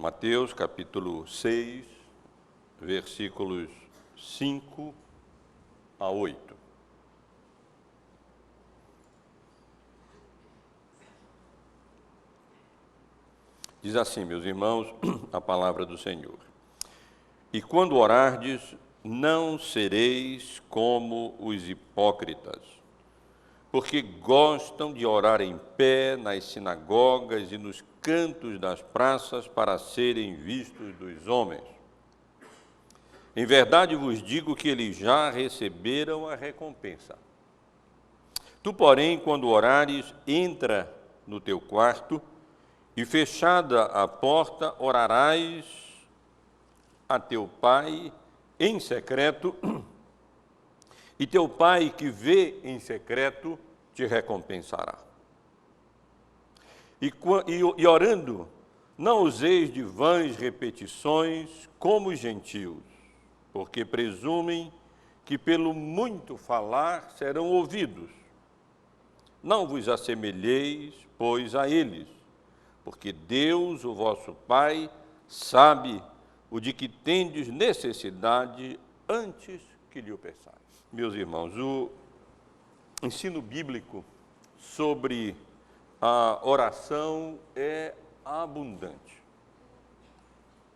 Mateus, capítulo 6, versículos 5 a 8. Diz assim, meus irmãos, a palavra do Senhor. E quando orardes, não sereis como os hipócritas, porque gostam de orar em pé nas sinagogas e nos cantos das praças para serem vistos dos homens. Em verdade vos digo que eles já receberam a recompensa. Tu, porém, quando orares, entra no teu quarto e, fechada a porta, orarás a teu Pai em secreto, e teu Pai que vê em secreto te recompensará. E orando, não useis de vãs repetições como os gentios, porque presumem que pelo muito falar serão ouvidos. Não vos assemelheis, pois, a eles, porque Deus, o vosso Pai, sabe o de que tendes necessidade antes que lhe o peçais. Meus irmãos, o ensino bíblico sobre a oração é abundante.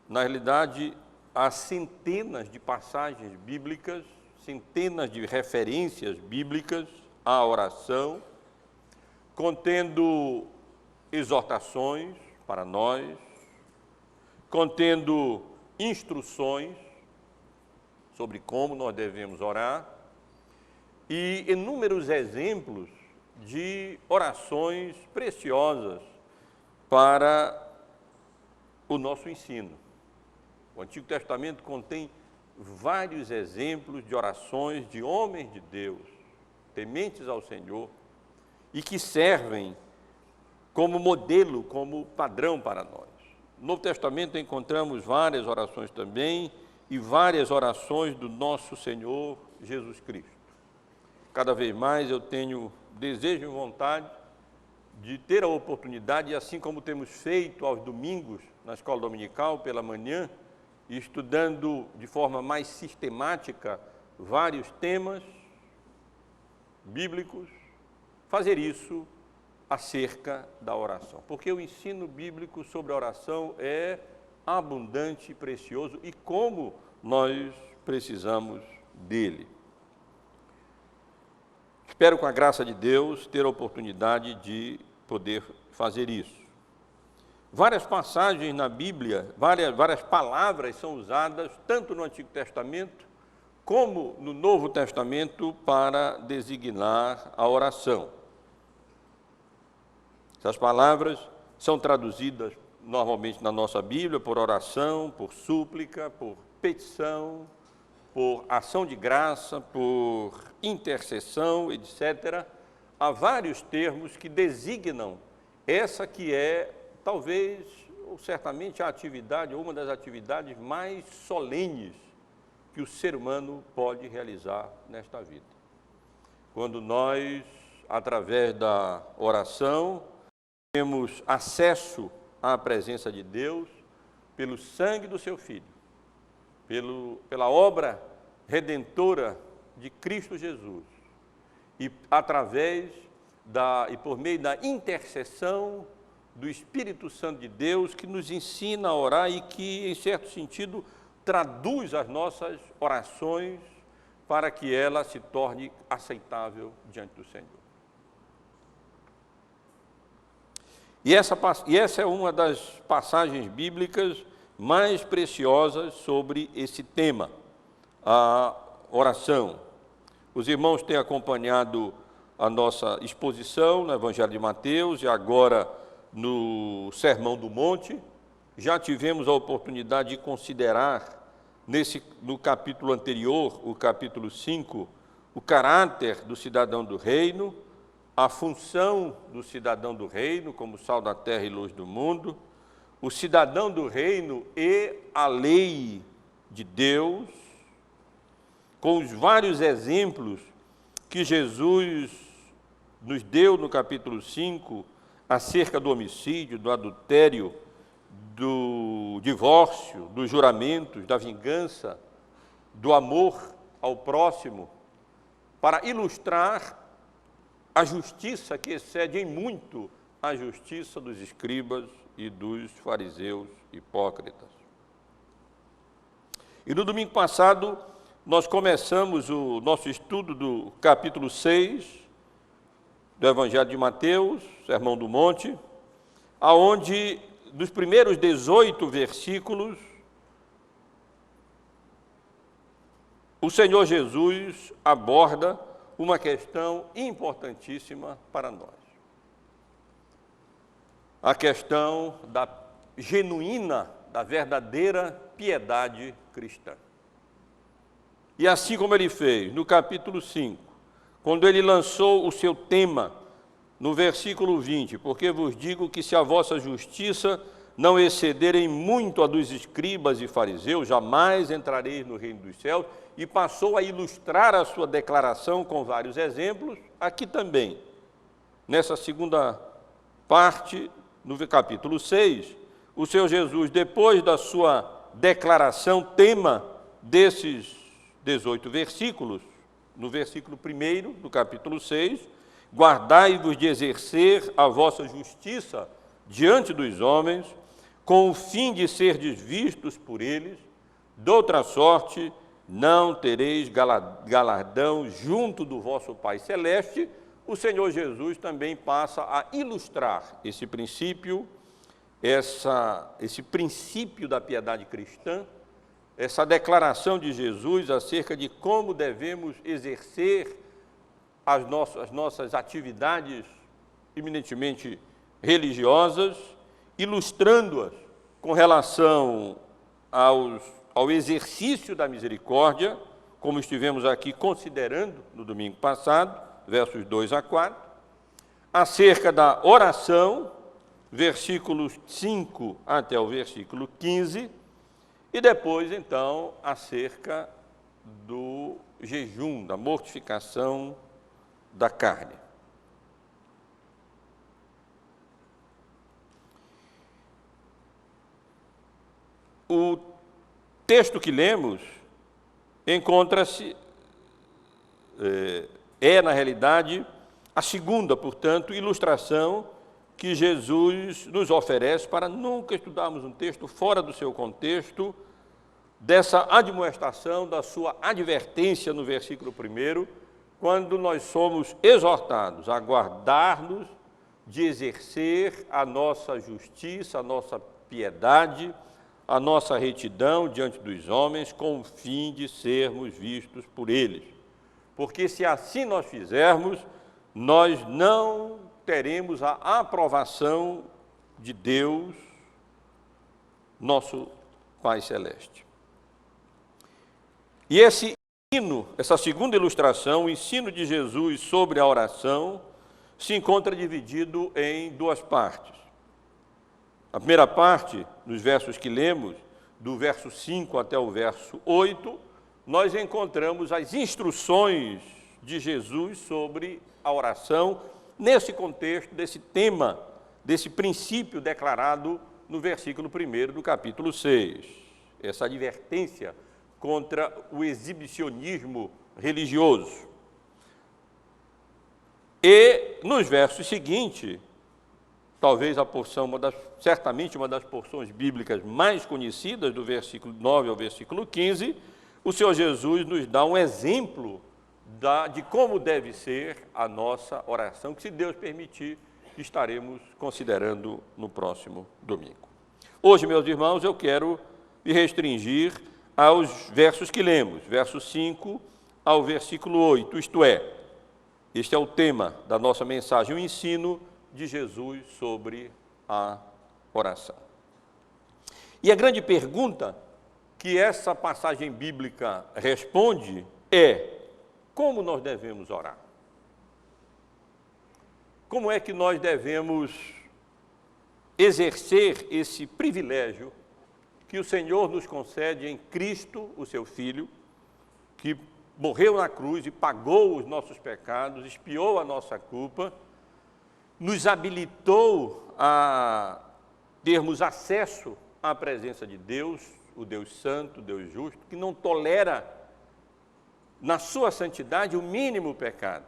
Na realidade, há centenas de passagens bíblicas, centenas de referências bíblicas à oração, contendo exortações para nós, contendo instruções sobre como nós devemos orar e inúmeros exemplos de orações preciosas para o nosso ensino. O Antigo Testamento contém vários exemplos de orações de homens de Deus, tementes ao Senhor, e que servem como modelo, como padrão para nós. No Novo Testamento encontramos várias orações também e várias orações do nosso Senhor Jesus Cristo. Cada vez mais eu tenho desejo e vontade de ter a oportunidade, assim como temos feito aos domingos na escola dominical pela manhã, estudando de forma mais sistemática vários temas bíblicos, fazer isso acerca da oração. Porque o ensino bíblico sobre a oração é abundante e precioso e como nós precisamos dele. Espero, com a graça de Deus, ter a oportunidade de poder fazer isso. Várias passagens na Bíblia, várias palavras são usadas, tanto no Antigo Testamento, como no Novo Testamento, para designar a oração. Essas palavras são traduzidas normalmente na nossa Bíblia por oração, por súplica, por petição, por ação de graça, por intercessão, etc. Há vários termos que designam essa que é, talvez, ou certamente, a atividade, ou uma das atividades mais solenes que o ser humano pode realizar nesta vida. Quando nós, através da oração, temos acesso à presença de Deus pelo sangue do seu Filho, pela obra redentora de Cristo Jesus e através e por meio da intercessão do Espírito Santo de Deus, que nos ensina a orar e que, em certo sentido, traduz as nossas orações para que ela se torne aceitável diante do Senhor. E essa é uma das passagens bíblicas mais preciosas sobre esse tema, a oração. Os irmãos têm acompanhado a nossa exposição no Evangelho de Mateus e agora no Sermão do Monte. Já tivemos a oportunidade de considerar, no capítulo anterior, o capítulo 5, o caráter do cidadão do reino, a função do cidadão do reino como sal da terra e luz do mundo, o cidadão do reino e a lei de Deus, com os vários exemplos que Jesus nos deu no capítulo 5, acerca do homicídio, do adultério do divórcio, dos juramentos, da vingança, do amor ao próximo, para ilustrar a justiça que excede em muito a justiça dos escribas e dos fariseus hipócritas. E no domingo passado, nós começamos o nosso estudo do capítulo 6 do Evangelho de Mateus, Sermão do Monte, aonde, dos primeiros 18 versículos, o Senhor Jesus aborda uma questão importantíssima para nós. A questão da genuína, da verdadeira piedade cristã. E assim como ele fez no capítulo 5, quando ele lançou o seu tema no versículo 20, porque vos digo que se a vossa justiça não excederem muito a dos escribas e fariseus, jamais entrareis no reino dos céus, e passou a ilustrar a sua declaração com vários exemplos, aqui também, nessa segunda parte, no capítulo 6, o Senhor Jesus, depois da sua declaração, tema desses 18 versículos, no versículo 1 do capítulo 6, guardai-vos de exercer a vossa justiça diante dos homens, com o fim de serdes vistos por eles, de outra sorte não tereis galardão junto do vosso Pai Celeste. O Senhor Jesus também passa a ilustrar esse princípio, esse princípio da piedade cristã, essa declaração de Jesus acerca de como devemos exercer as nossas atividades eminentemente religiosas, ilustrando-as com relação ao exercício da misericórdia, como estivemos aqui considerando no domingo passado, versos 2 a 4, acerca da oração, versículos 5 até o versículo 15, e depois, então, acerca do jejum, da mortificação da carne. O texto que lemos encontra-se, na realidade, a segunda, portanto, ilustração que Jesus nos oferece para nunca estudarmos um texto fora do seu contexto, dessa admoestação, da sua advertência no versículo 1, quando nós somos exortados a guardar-nos de exercer a nossa justiça, a nossa piedade, a nossa retidão diante dos homens, com o fim de sermos vistos por eles. Porque se assim nós fizermos, nós não teremos a aprovação de Deus, nosso Pai Celeste. E esse ensino, essa segunda ilustração, o ensino de Jesus sobre a oração, se encontra dividido em duas partes. A primeira parte, nos versos que lemos, do verso 5 até o verso 8, nós encontramos as instruções de Jesus sobre a oração, nesse contexto, desse tema, desse princípio declarado no versículo 1 do capítulo 6. Essa advertência contra o exibicionismo religioso. E, nos versos seguintes, talvez a porção, certamente uma das porções bíblicas mais conhecidas, do versículo 9 ao versículo 15, o Senhor Jesus nos dá um exemplo de como deve ser a nossa oração, que, se Deus permitir, estaremos considerando no próximo domingo. Hoje, meus irmãos, eu quero me restringir aos versos que lemos, verso 5 ao versículo 8, isto é, este é o tema da nossa mensagem, o ensino de Jesus sobre a oração. E a grande pergunta que essa passagem bíblica responde é: como nós devemos orar? Como é que nós devemos exercer esse privilégio que o Senhor nos concede em Cristo, o seu Filho, que morreu na cruz e pagou os nossos pecados, expiou a nossa culpa, nos habilitou a termos acesso à presença de Deus, o Deus santo, o Deus justo, que não tolera na sua santidade o mínimo pecado,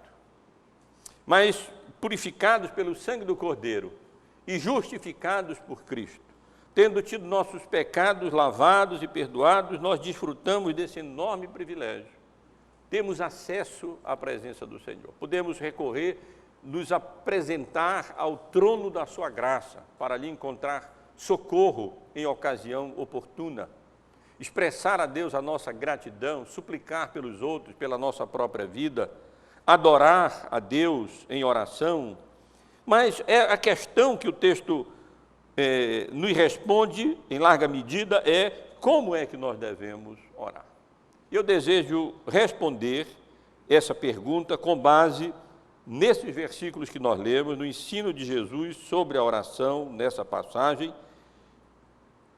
mas purificados pelo sangue do Cordeiro e justificados por Cristo, tendo tido nossos pecados lavados e perdoados, nós desfrutamos desse enorme privilégio. Temos acesso à presença do Senhor. Podemos recorrer, nos apresentar ao trono da sua graça, para ali encontrar socorro em ocasião oportuna, expressar a Deus a nossa gratidão, suplicar pelos outros, pela nossa própria vida, adorar a Deus em oração. Mas a questão que o texto nos responde, em larga medida, é como é que nós devemos orar. Eu desejo responder essa pergunta com base nesses versículos que nós lemos, no ensino de Jesus sobre a oração, nessa passagem,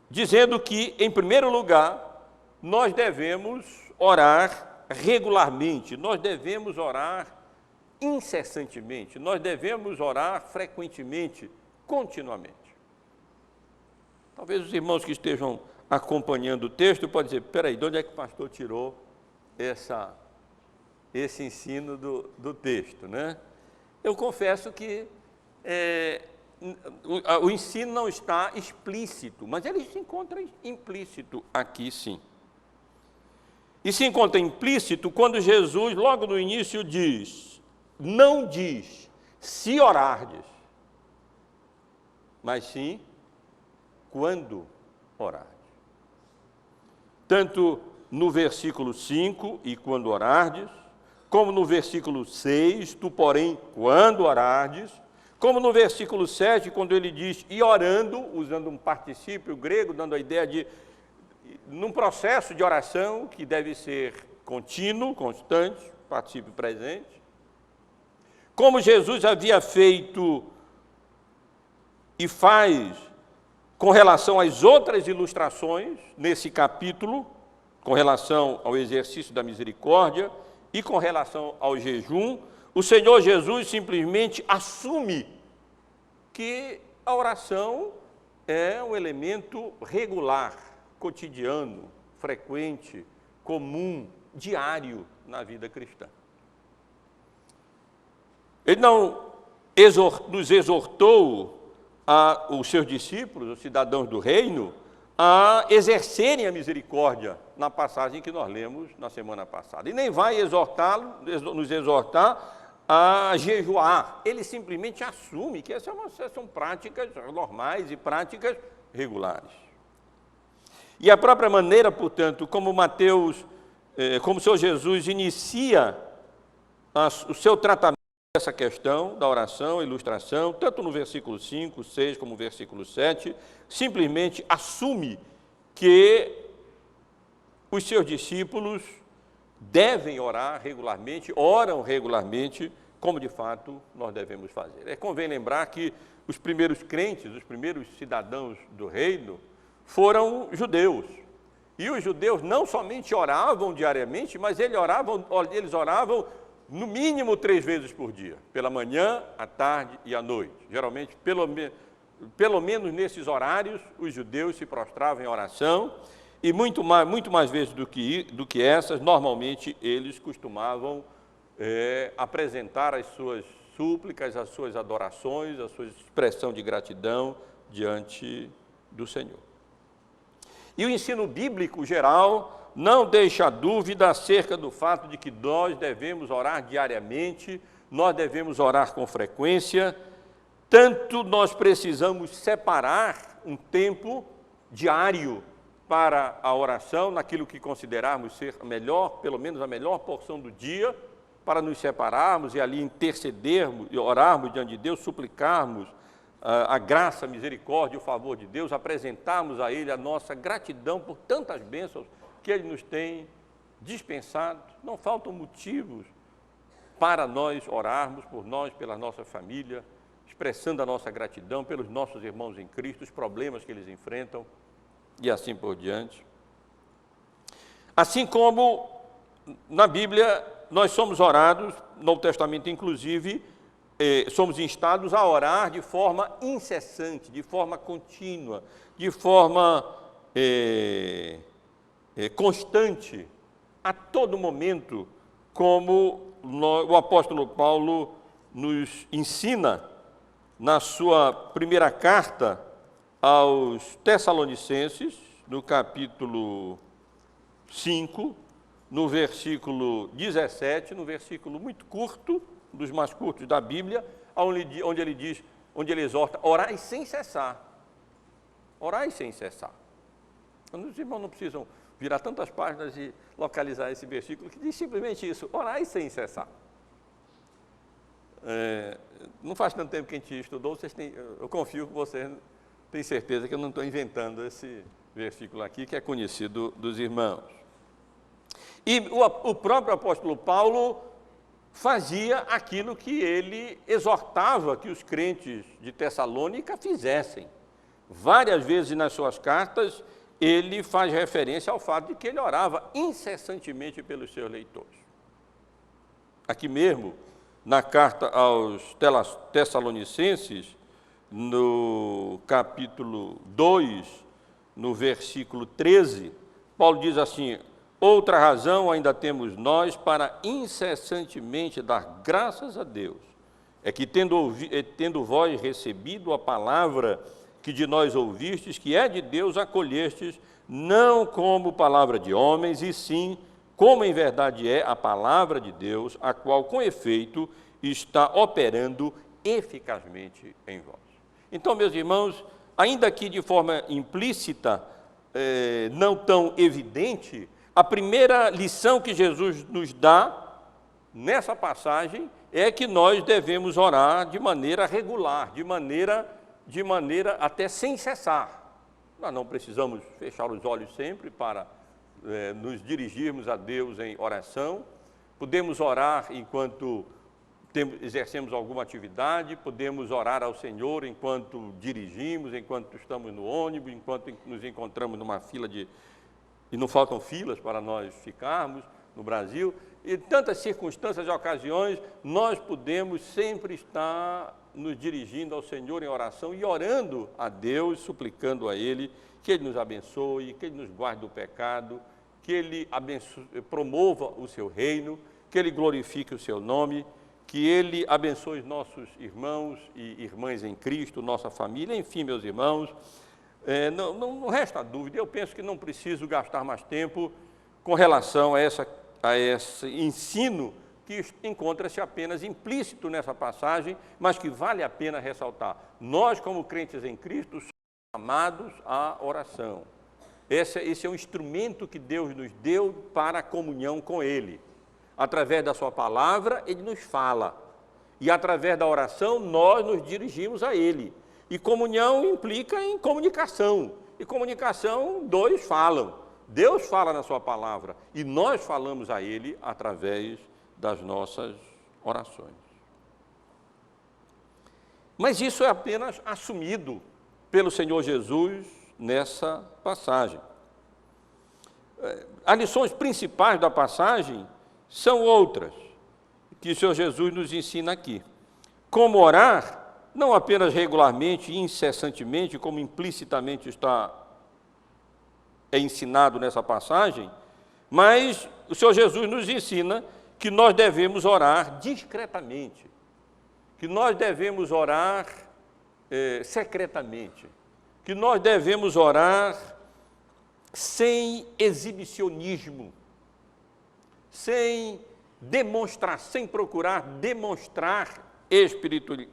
dizendo que, em primeiro lugar, nós devemos orar regularmente, nós devemos orar incessantemente, nós devemos orar frequentemente, continuamente. Talvez os irmãos que estejam acompanhando o texto podem dizer, peraí, de onde é que o pastor tirou esse ensino do texto, né? Eu confesso que o ensino não está explícito, mas ele se encontra implícito aqui, sim. E se encontra implícito quando Jesus, logo no início, não diz, se orardes, mas sim, quando orardes. Tanto no versículo 5, e quando orardes, como no versículo 6, tu, porém, quando orardes, como no versículo 7, quando ele diz, e orando, usando um particípio grego, dando a ideia de, num processo de oração que deve ser contínuo, constante, particípio presente, como Jesus havia feito e faz com relação às outras ilustrações nesse capítulo, com relação ao exercício da misericórdia e com relação ao jejum, o Senhor Jesus simplesmente assume que a oração é um elemento regular, cotidiano, frequente, comum, diário na vida cristã. Ele não nos exortou os seus discípulos, os cidadãos do reino, a exercerem a misericórdia na passagem que nós lemos na semana passada. E nem vai nos exortar a jejuar. Ele simplesmente assume que essas são práticas normais e práticas regulares. E a própria maneira, portanto, como o Senhor Jesus inicia o seu tratamento dessa questão da oração, ilustração, tanto no versículo 5, 6, como no versículo 7, simplesmente assume que os seus discípulos devem orar regularmente, oram regularmente, como de fato nós devemos fazer. Convém lembrar que os primeiros crentes, os primeiros cidadãos do reino, foram judeus. E os judeus não somente oravam diariamente, mas eles oravam no mínimo 3 vezes por dia, pela manhã, à tarde e à noite. Geralmente, pelo menos nesses horários, os judeus se prostravam em oração, e muito mais vezes do que essas, normalmente eles costumavam apresentar as suas súplicas, as suas adorações, a sua expressão de gratidão diante do Senhor. E o ensino bíblico geral não deixa dúvida acerca do fato de que nós devemos orar diariamente, nós devemos orar com frequência, tanto nós precisamos separar um tempo diário para a oração, naquilo que considerarmos ser a melhor, pelo menos a melhor porção do dia, para nos separarmos e ali intercedermos e orarmos diante de Deus, suplicarmos a graça, a misericórdia, o favor de Deus, apresentarmos a Ele a nossa gratidão por tantas bênçãos que Ele nos tem dispensado. Não faltam motivos para nós orarmos por nós, pela nossa família, expressando a nossa gratidão pelos nossos irmãos em Cristo, os problemas que eles enfrentam e assim por diante. Assim como na Bíblia nós somos orados, no Novo Testamento inclusive, somos instados a orar de forma incessante, de forma contínua, de forma constante, a todo momento, como o apóstolo Paulo nos ensina na sua primeira carta aos Tessalonicenses, no capítulo 5, no versículo 17, no versículo muito curto, dos mais curtos da Bíblia, onde ele exorta, orai sem cessar. Orai sem cessar. Os irmãos não precisam virar tantas páginas e localizar esse versículo, que diz simplesmente isso, orai sem cessar. Não faz tanto tempo que a gente estudou, eu confio que vocês têm certeza que eu não estou inventando esse versículo aqui, que é conhecido dos irmãos. E o próprio apóstolo Paulo fazia aquilo que ele exortava que os crentes de Tessalônica fizessem. Várias vezes nas suas cartas, ele faz referência ao fato de que ele orava incessantemente pelos seus leitores. Aqui mesmo, na carta aos Tessalonicenses, no capítulo 2, no versículo 13, Paulo diz assim, outra razão ainda temos nós para incessantemente dar graças a Deus, é que tendo vós recebido a palavra que de nós ouvistes, que é de Deus, acolhestes, não como palavra de homens, e sim como em verdade é a palavra de Deus, a qual com efeito está operando eficazmente em vós. Então, meus irmãos, ainda que de forma implícita, não tão evidente, a primeira lição que Jesus nos dá nessa passagem é que nós devemos orar de maneira regular, de maneira até sem cessar. Nós não precisamos fechar os olhos sempre para nos dirigirmos a Deus em oração. Podemos orar enquanto exercemos alguma atividade, podemos orar ao Senhor enquanto dirigimos, enquanto estamos no ônibus, enquanto nos encontramos numa fila e não faltam filas para nós ficarmos no Brasil. E tantas circunstâncias e ocasiões, nós podemos sempre estar nos dirigindo ao Senhor em oração e orando a Deus, suplicando a Ele que Ele nos abençoe, que Ele nos guarde do pecado, que Ele promova o Seu reino, que Ele glorifique o Seu nome, que Ele abençoe os nossos irmãos e irmãs em Cristo, nossa família, enfim, meus irmãos, não resta dúvida, eu penso que não preciso gastar mais tempo com relação a esse ensino que encontra-se apenas implícito nessa passagem, mas que vale a pena ressaltar. Nós, como crentes em Cristo, somos chamados à oração. Esse é um instrumento que Deus nos deu para a comunhão com Ele. Através da sua palavra, Ele nos fala. E através da oração, nós nos dirigimos a Ele. E comunhão implica em comunicação. E comunicação, dois falam. Deus fala na sua palavra e nós falamos a Ele através das nossas orações. Mas isso é apenas assumido pelo Senhor Jesus nessa passagem. As lições principais da passagem são outras, que o Senhor Jesus nos ensina aqui. Como orar, não apenas regularmente e incessantemente, como implicitamente é ensinado nessa passagem, mas o Senhor Jesus nos ensina que nós devemos orar discretamente, que nós devemos orar secretamente, que nós devemos orar sem exibicionismo, sem procurar demonstrar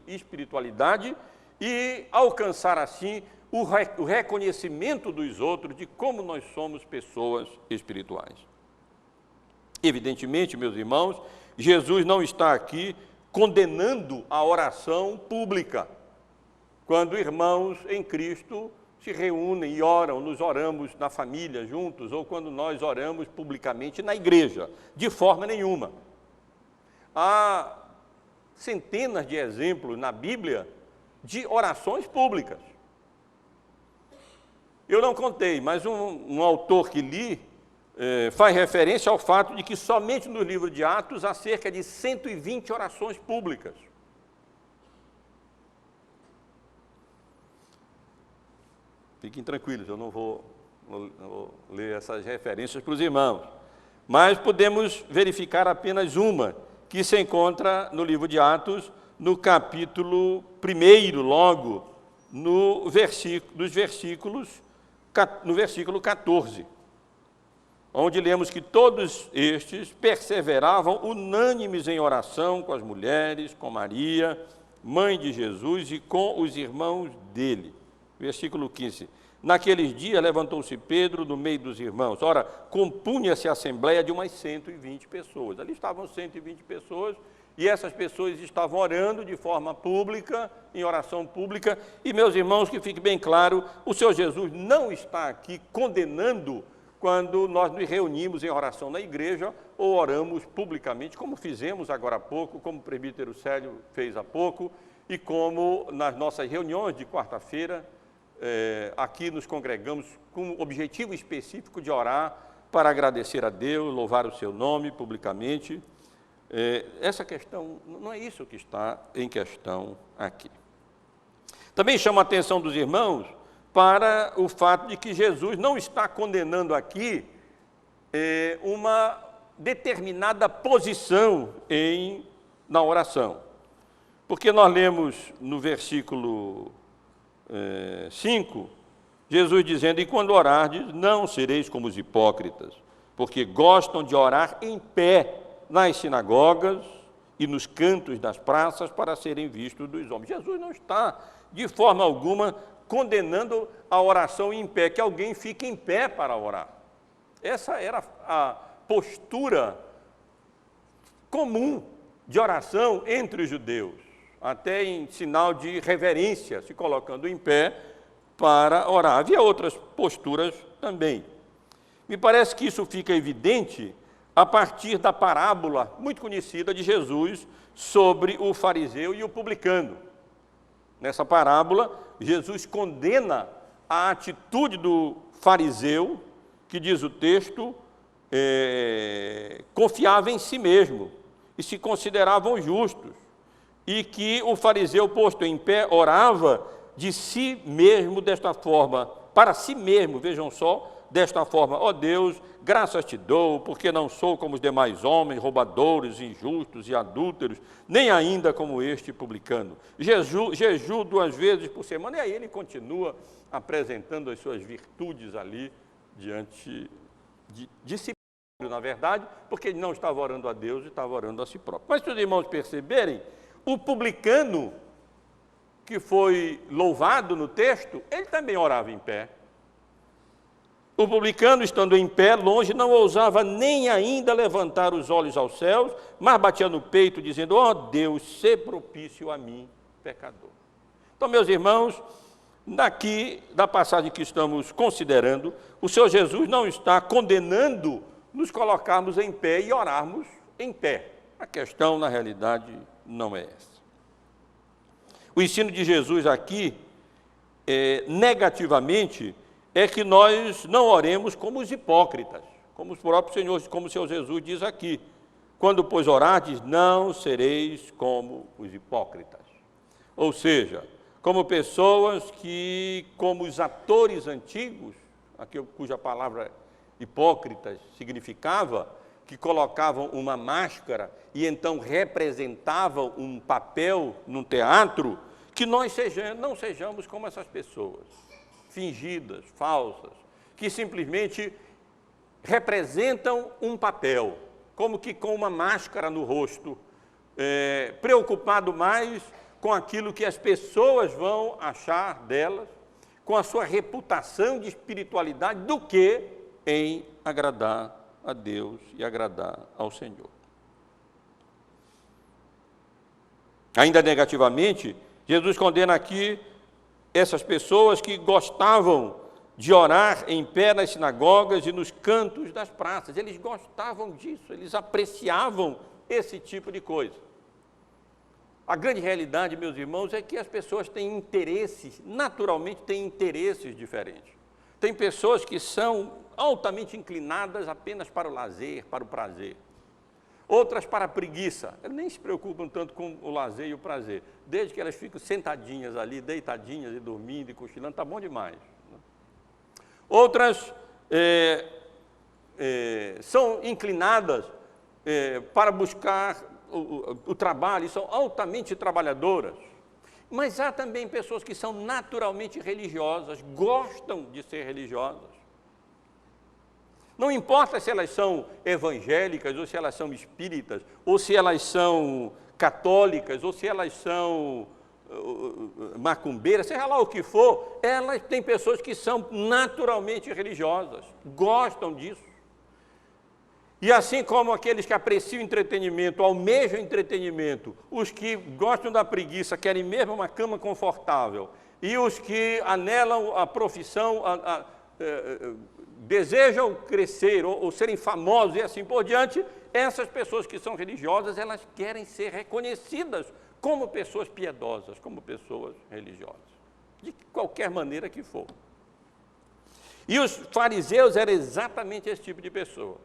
espiritualidade e alcançar assim o reconhecimento dos outros de como nós somos pessoas espirituais. Evidentemente, meus irmãos, Jesus não está aqui condenando a oração pública. Quando irmãos em Cristo se reúnem e oram, nos oramos na família juntos, ou quando nós oramos publicamente na igreja, de forma nenhuma. Há centenas de exemplos na Bíblia de orações públicas. Eu não contei, mas um autor que li faz referência ao fato de que somente no livro de Atos há cerca de 120 orações públicas. Fiquem tranquilos, eu não vou ler essas referências para os irmãos. Mas podemos verificar apenas uma, que se encontra no livro de Atos, no capítulo 1, logo, no versículo 14, onde lemos que todos estes perseveravam unânimes em oração com as mulheres, com Maria, mãe de Jesus, e com os irmãos dele. Versículo 15. Naqueles dias levantou-se Pedro no meio dos irmãos. Ora, compunha-se a assembleia de umas 120 pessoas. Ali estavam 120 pessoas, e essas pessoas estavam orando de forma pública, em oração pública. E, meus irmãos, que fique bem claro, o Senhor Jesus não está aqui condenando quando nós nos reunimos em oração na igreja ou oramos publicamente, como fizemos agora há pouco, como o presbítero Célio fez há pouco, e como nas nossas reuniões de quarta-feira, aqui nos congregamos com o objetivo específico de orar para agradecer a Deus, louvar o seu nome publicamente. Essa questão, não é isso que está em questão aqui. Também chama a atenção dos irmãos para o fato de que Jesus não está condenando aqui uma determinada posição na oração. Porque nós lemos no versículo 5, Jesus dizendo: e quando orardes, não sereis como os hipócritas, porque gostam de orar em pé nas sinagogas e nos cantos das praças para serem vistos dos homens. Jesus não está, de forma alguma, condenando a oração em pé, que alguém fique em pé para orar. Essa era a postura comum de oração entre os judeus, até em sinal de reverência, se colocando em pé para orar. Havia outras posturas também. Me parece que isso fica evidente a partir da parábola muito conhecida de Jesus sobre o fariseu e o publicano. Nessa parábola, Jesus condena a atitude do fariseu, que diz o texto, confiava em si mesmo e se consideravam justos, e que o fariseu posto em pé orava de si mesmo desta forma, para si mesmo, vejam só, desta forma: ó Deus, graças te dou, porque não sou como os demais homens, roubadores, injustos e adúlteros, nem ainda como este publicano. Jejuo 2 vezes por semana. E aí ele continua apresentando as suas virtudes ali diante de si próprio, na verdade, porque ele não estava orando a Deus, estava orando a si próprio. Mas se os irmãos perceberem, o publicano que foi louvado no texto, ele também orava em pé. O publicano, estando em pé, longe, não ousava nem ainda levantar os olhos aos céus, mas batia no peito, dizendo: ó Deus, sê propício a mim, pecador. Então, meus irmãos, daqui, da passagem que estamos considerando, o Senhor Jesus não está condenando nos colocarmos em pé e orarmos em pé. A questão, na realidade, não é essa. O ensino de Jesus aqui, negativamente, é que nós não oremos como os hipócritas, como o próprio Senhor, como o Senhor Jesus diz aqui: quando, pois, orardes, não sereis como os hipócritas. Ou seja, como pessoas que, como os atores antigos, cuja palavra hipócritas significava, que colocavam uma máscara e então representavam um papel num teatro, que nós não sejamos como essas pessoas, fingidas, falsas, que simplesmente representam um papel, como que com uma máscara no rosto, preocupado mais com aquilo que as pessoas vão achar delas, com a sua reputação de espiritualidade, do que em agradar a Deus e agradar ao Senhor. Ainda negativamente, Jesus condena aqui essas pessoas que gostavam de orar em pé nas sinagogas e nos cantos das praças. Eles gostavam disso, eles apreciavam esse tipo de coisa. A grande realidade, meus irmãos, é que as pessoas têm interesses, naturalmente têm interesses diferentes. Tem pessoas que são altamente inclinadas apenas para o lazer, para o prazer. Outras para a preguiça. Elas nem se preocupam tanto com o lazer e o prazer. Desde que elas ficam sentadinhas ali, deitadinhas e dormindo e cochilando, está bom demais. outras são inclinadas para buscar o trabalho, e são altamente trabalhadoras. Mas há também pessoas que são naturalmente religiosas, gostam de ser religiosas. Não importa se elas são evangélicas, ou se elas são espíritas, ou se elas são católicas, ou se elas são macumbeiras, seja lá o que for, elas têm pessoas que são naturalmente religiosas, gostam disso. E assim como aqueles que apreciam entretenimento, almejam entretenimento, os que gostam da preguiça, querem mesmo uma cama confortável, e os que anelam a profissão, desejam crescer ou serem famosos e assim por diante, essas pessoas que são religiosas, elas querem ser reconhecidas como pessoas piedosas, como pessoas religiosas, de qualquer maneira que for. E os fariseus eram exatamente esse tipo de pessoa,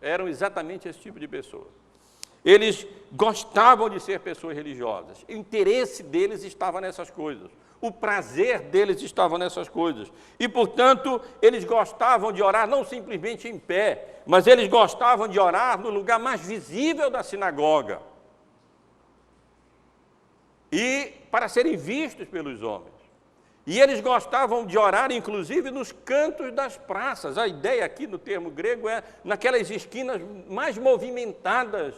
Eles gostavam de ser pessoas religiosas, o interesse deles estava nessas coisas, o prazer deles estava nessas coisas. E, portanto, eles gostavam de orar não simplesmente em pé, mas eles gostavam de orar no lugar mais visível da sinagoga. E para serem vistos pelos homens. E eles gostavam de orar, inclusive, nos cantos das praças. A ideia aqui no termo grego é naquelas esquinas mais movimentadas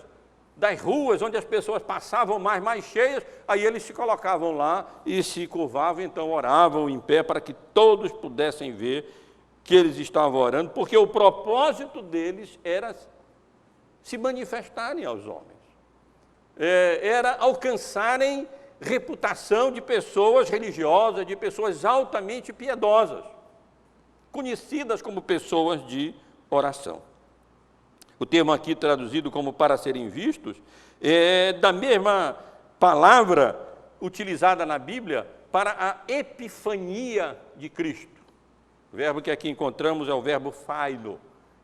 das ruas, onde as pessoas passavam mais cheias, aí eles se colocavam lá e se curvavam, então oravam em pé para que todos pudessem ver que eles estavam orando, porque o propósito deles era se manifestarem aos homens, era alcançarem reputação de pessoas religiosas, de pessoas altamente piedosas, conhecidas como pessoas de oração. O termo aqui traduzido como para serem vistos é da mesma palavra utilizada na Bíblia para a epifania de Cristo. O verbo que aqui encontramos é o verbo phaino.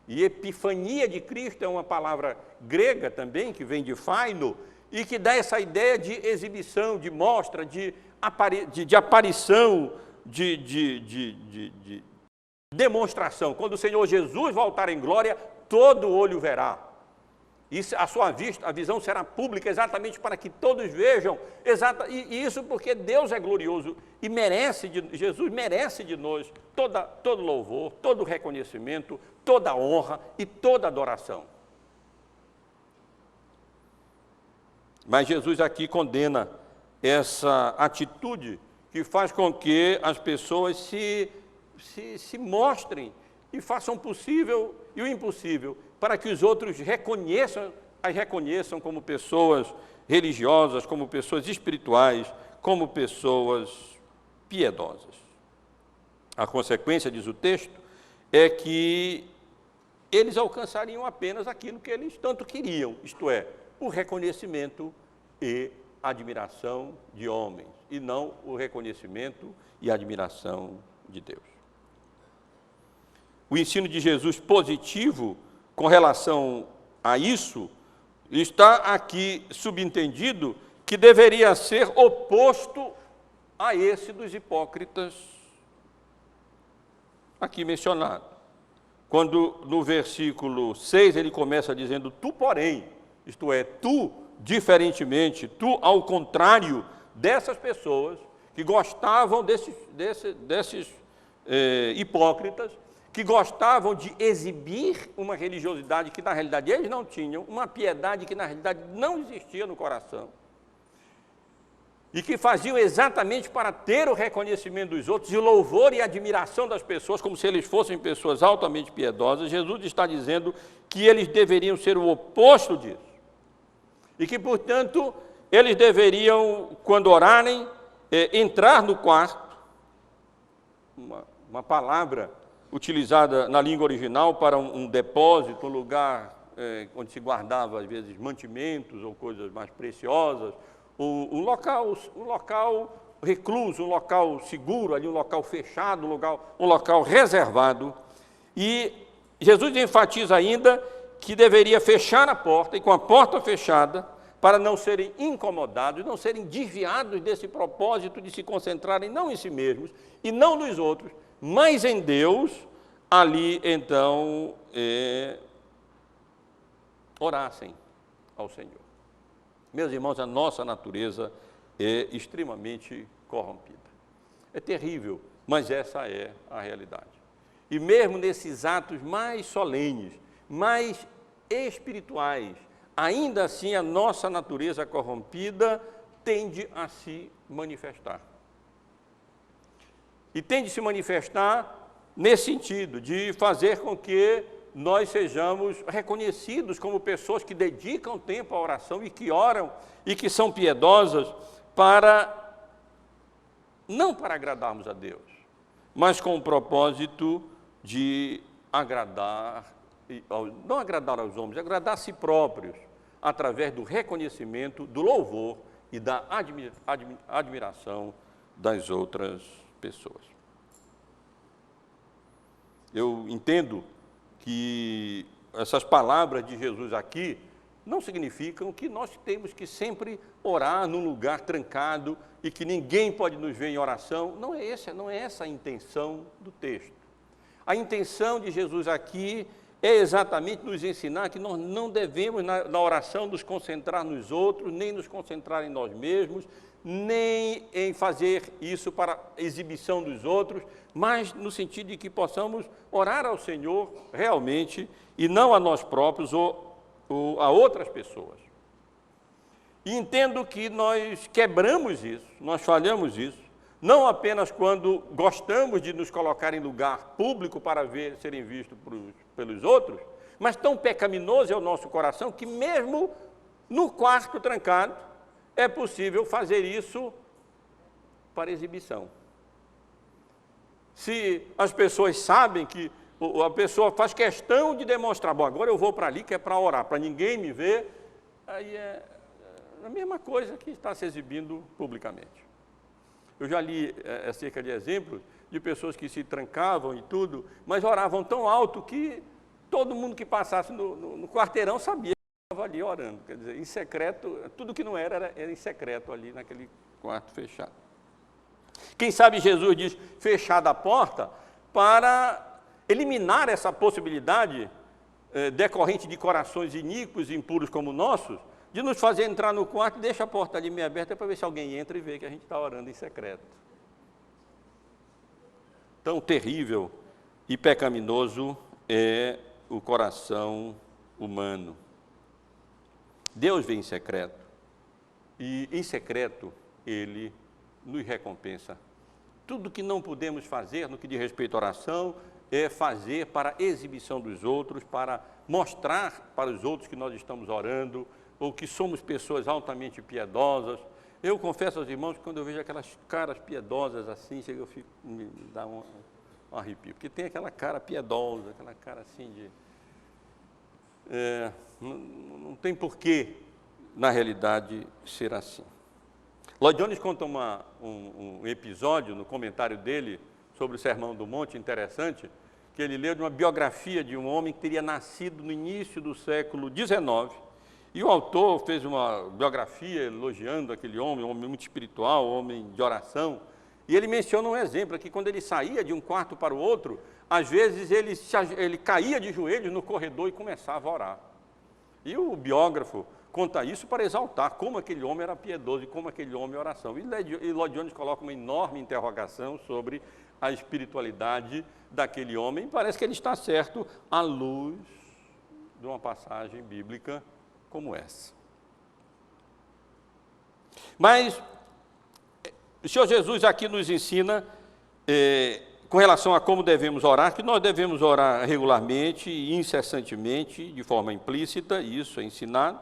E epifania de Cristo é uma palavra grega também, que vem de phaino, e que dá essa ideia de exibição, de mostra, de aparição, de demonstração. Quando o Senhor Jesus voltar em glória, todo olho verá. E a visão será pública exatamente para que todos vejam. E isso porque Deus é glorioso e Jesus merece de nós todo louvor, todo reconhecimento, toda honra e toda adoração. Mas Jesus aqui condena essa atitude que faz com que as pessoas se mostrem e façam o possível e o impossível para que os outros as reconheçam como pessoas religiosas, como pessoas espirituais, como pessoas piedosas. A consequência, diz o texto, é que eles alcançariam apenas aquilo que eles tanto queriam, isto é, o reconhecimento e admiração de homens, e não o reconhecimento e admiração de Deus. O ensino de Jesus positivo com relação a isso está aqui subentendido que deveria ser oposto a esse dos hipócritas aqui mencionado. Quando no versículo 6 ele começa dizendo, tu porém, isto é, tu diferentemente, tu ao contrário dessas pessoas que gostavam desses hipócritas, que gostavam de exibir uma religiosidade que na realidade eles não tinham, uma piedade que na realidade não existia no coração, e que faziam exatamente para ter o reconhecimento dos outros e o louvor e a admiração das pessoas, como se eles fossem pessoas altamente piedosas. Jesus está dizendo que eles deveriam ser o oposto disso, e que, portanto, eles deveriam, quando orarem, entrar no quarto, uma palavra utilizada na língua original para um depósito, um lugar onde se guardava, às vezes, mantimentos ou coisas mais preciosas, um local recluso, um local seguro, ali, um local fechado, um local reservado. E Jesus enfatiza ainda que deveria fechar a porta, e com a porta fechada, para não serem incomodados, não serem desviados desse propósito de se concentrarem não em si mesmos e não nos outros, mas em Deus, ali então orassem ao Senhor. Meus irmãos, a nossa natureza é extremamente corrompida. É terrível, mas essa é a realidade. E mesmo nesses atos mais solenes, mais espirituais, ainda assim a nossa natureza corrompida tende a se manifestar. E tende a se manifestar nesse sentido, de fazer com que nós sejamos reconhecidos como pessoas que dedicam tempo à oração e que oram e que são piedosas não para agradarmos a Deus, mas com o propósito de não agradar aos homens, agradar a si próprios, através do reconhecimento, do louvor e da admiração das outras pessoas. Eu entendo que essas palavras de Jesus aqui não significam que nós temos que sempre orar num lugar trancado e que ninguém pode nos ver em oração. Não é essa a intenção do texto. A intenção de Jesus aqui é exatamente nos ensinar que nós não devemos, na oração, nos concentrar nos outros, nem nos concentrar em nós mesmos, nem em fazer isso para exibição dos outros, mas no sentido de que possamos orar ao Senhor realmente e não a nós próprios ou a outras pessoas. E entendo que nós quebramos isso, nós falhamos isso, não apenas quando gostamos de nos colocar em lugar público para serem vistos pelos outros, mas tão pecaminoso é o nosso coração que mesmo no quarto trancado é possível fazer isso para exibição. Se as pessoas sabem que a pessoa faz questão de demonstrar, bom, agora eu vou para ali que é para orar, para ninguém me ver, aí é a mesma coisa que está se exibindo publicamente. Eu já li acerca de exemplos de pessoas que se trancavam e tudo, mas oravam tão alto que todo mundo que passasse no quarteirão sabia que estava ali orando. Quer dizer, em secreto, tudo que não era em secreto ali naquele quarto fechado. Quem sabe Jesus diz fechada a porta para eliminar essa possibilidade decorrente de corações iníquos e impuros como o nosso, de nos fazer entrar no quarto e deixa a porta ali meio aberta para ver se alguém entra e vê que a gente está orando em secreto. Tão terrível e pecaminoso é o coração humano. Deus vê em secreto e em secreto Ele nos recompensa. Tudo que não podemos fazer no que diz respeito à oração é fazer para exibição dos outros, para mostrar para os outros que nós estamos orando, ou que somos pessoas altamente piedosas. Eu confesso aos irmãos que quando eu vejo aquelas caras piedosas assim, me dá um arrepio, porque tem aquela cara piedosa, aquela cara assim de... não tem porquê, na realidade, ser assim. Lloyd Jones conta um episódio no comentário dele sobre o Sermão do Monte, interessante, que ele leu de uma biografia de um homem que teria nascido no início do século XIX, e o autor fez uma biografia elogiando aquele homem, um homem muito espiritual, um homem de oração, e ele menciona um exemplo aqui, quando ele saía de um quarto para o outro, às vezes ele caía de joelhos no corredor e começava a orar. E o biógrafo conta isso para exaltar como aquele homem era piedoso e como aquele homem é oração. E Lloyd Jones coloca uma enorme interrogação sobre a espiritualidade daquele homem, e parece que ele está certo à luz de uma passagem bíblica como essa. Mas o Senhor Jesus aqui nos ensina, com relação a como devemos orar, que nós devemos orar regularmente e incessantemente, de forma implícita, isso é ensinado,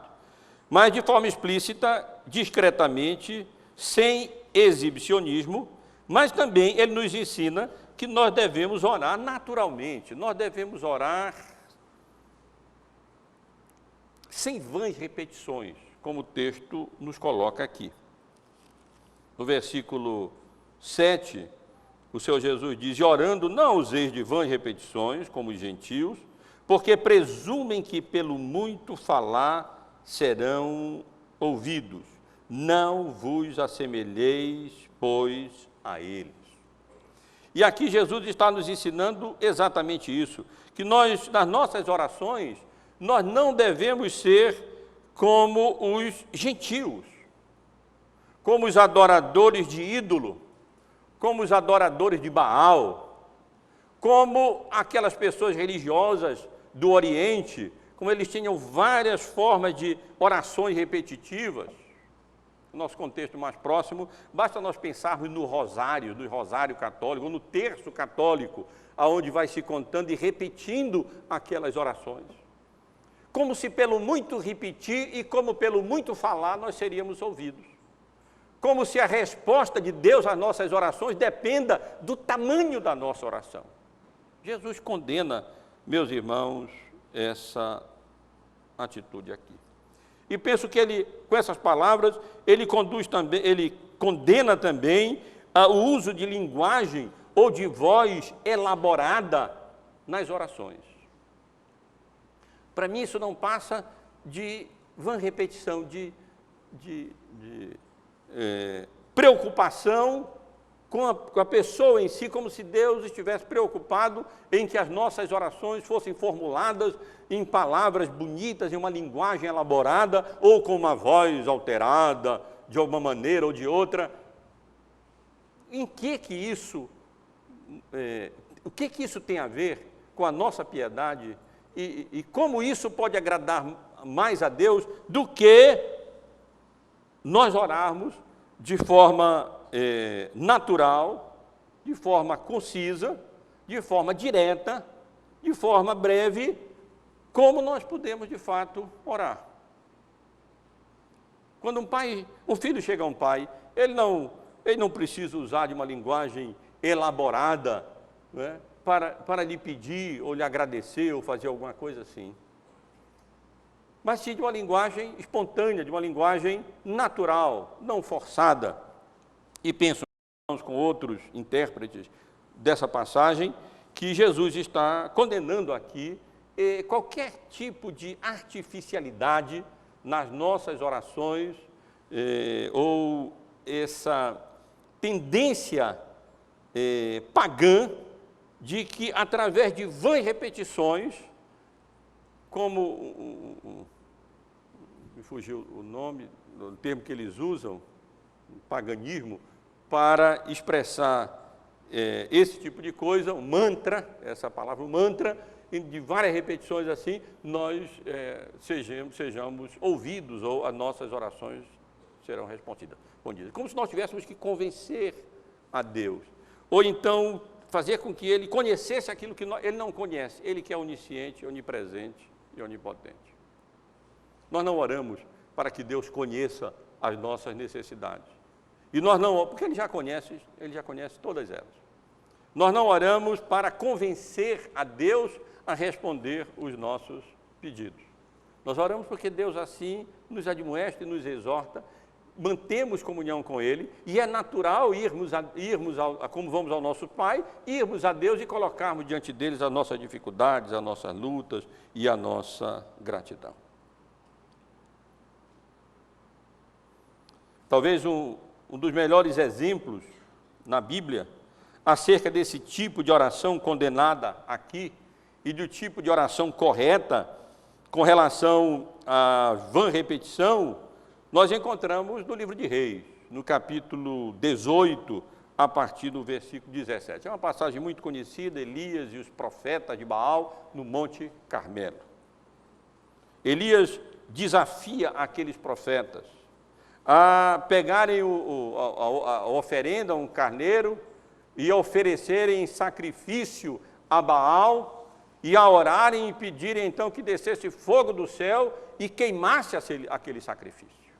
mas de forma explícita, discretamente, sem exibicionismo, mas também ele nos ensina que nós devemos orar naturalmente, nós devemos orar sem vãs repetições, como o texto nos coloca aqui. No versículo 7, o Senhor Jesus diz, orando não useis de vãs repetições, como os gentios, porque presumem que pelo muito falar serão ouvidos. Não vos assemelheis, pois, a eles. E aqui Jesus está nos ensinando exatamente isso, que nós, nas nossas orações, nós não devemos ser como os gentios, como os adoradores de ídolo, como os adoradores de Baal, como aquelas pessoas religiosas do Oriente, como eles tinham várias formas de orações repetitivas. No nosso contexto mais próximo, basta nós pensarmos no rosário católico, ou no terço católico, aonde vai se contando e repetindo aquelas orações. Como se pelo muito repetir e como pelo muito falar nós seríamos ouvidos. Como se a resposta de Deus às nossas orações dependa do tamanho da nossa oração. Jesus condena, meus irmãos, essa atitude aqui. E penso que ele, com essas palavras, ele condena também o uso de linguagem ou de voz elaborada nas orações. Para mim isso não passa de vã repetição, de preocupação com a pessoa em si, como se Deus estivesse preocupado em que as nossas orações fossem formuladas em palavras bonitas, em uma linguagem elaborada, ou com uma voz alterada, de alguma maneira ou de outra. Em que isso, o que isso tem a ver com a nossa piedade e como isso pode agradar mais a Deus do que nós orarmos de forma natural, de forma concisa, de forma direta, de forma breve, como nós podemos de fato orar. Quando um filho chega a um pai, ele não precisa usar de uma linguagem elaborada, né, para lhe pedir ou lhe agradecer ou fazer alguma coisa assim. Mas sim de uma linguagem espontânea, de uma linguagem natural, não forçada. E penso com outros intérpretes dessa passagem que Jesus está condenando aqui qualquer tipo de artificialidade nas nossas orações ou essa tendência pagã de que através de vãs repetições, como me fugiu o nome, o termo que eles usam, paganismo, para expressar esse tipo de coisa, um mantra, essa palavra mantra, de várias repetições assim, nós sejamos ouvidos ou as nossas orações serão respondidas. Como se nós tivéssemos que convencer a Deus, ou então fazer com que Ele conhecesse aquilo que Ele não conhece, Ele que é onisciente, onipresente e onipotente. Nós não oramos para que Deus conheça as nossas necessidades. E nós não, porque Ele já conhece todas elas. Nós não oramos para convencer a Deus a responder os nossos pedidos. Nós oramos porque Deus assim nos admoesta e nos exorta, mantemos comunhão com Ele, e é natural como vamos ao nosso Pai, irmos a Deus e colocarmos diante deles as nossas dificuldades, as nossas lutas e a nossa gratidão. Talvez um dos melhores exemplos na Bíblia acerca desse tipo de oração condenada aqui e do tipo de oração correta com relação à vã repetição, nós encontramos no livro de Reis, no capítulo 18, a partir do versículo 17. É uma passagem muito conhecida, Elias e os profetas de Baal no Monte Carmelo. Elias desafia aqueles profetas a pegarem a oferenda, um carneiro, e a oferecerem sacrifício a Baal, e a orarem e pedirem então que descesse fogo do céu e queimasse aquele sacrifício.